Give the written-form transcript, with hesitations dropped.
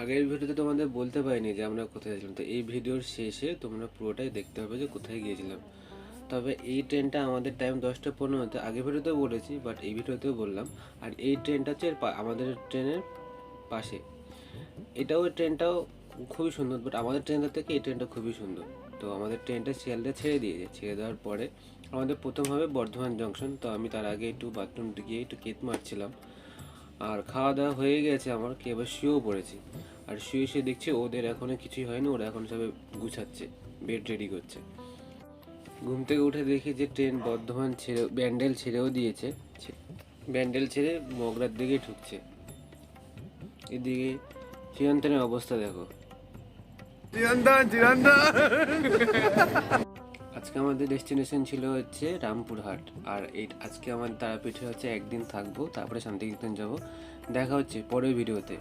আগের ভিডিওতে তোমাদের বলতে পারিনি যে আমরা কোথায় গেছিলাম, তো এই ভিডিওর শেষে তোমরা পুরোটাই দেখতে হবে যে কোথায় গিয়েছিলাম। তবে এই ট্রেনটা আমাদের টাইম 10:15, আগের ভিডিওতেও বলেছি বাট এই ভিডিওতেও বললাম। আর এই ট্রেনটা হচ্ছে আমাদের ট্রেনের পাশে। ট্রেনটাও খুবই সুন্দর, বাট আমাদের ট্রেনটা থেকে এই ট্রেনটা খুবই সুন্দর। তো আমাদের ট্রেনটা শিয়ালদা ছেড়ে দিয়েছে, ছেড়ে দেওয়ার পরে আমাদের প্রথম হবে বর্ধমান জংশন। তো আমি তার আগে একটু বাথরুম গিয়ে একটু কেত মারছিলাম, আর খাওয়া দাওয়া হয়ে গেছে আমার, কে এবার শুয়েও পড়েছি। আর শুয়ে শুয়ে দেখছি ওদের এখনো কিছুই হয়নি, ওরা এখন সবে গুছাচ্ছে, বেড রেডি করছে। ঘুম থেকে উঠে দেখি যে ট্রেন বর্ধমান ছেড়ে ব্যান্ডেল ছেড়েও দিয়েছে, ব্যান্ডেল ছেড়ে মগরার দিকে ঢুকছে। এদিকে চিরন্তনের অবস্থা দেখো। আজকে আমাদের ডেস্টিনেশন ছিল হচ্ছে রামপুরহাট। আর আজকে আমাদের তারাপীঠে হচ্ছে একদিন থাকবো, তারপরে শান্তিনিকেতন যাব। দেখা হচ্ছে পরের ভিডিওতে।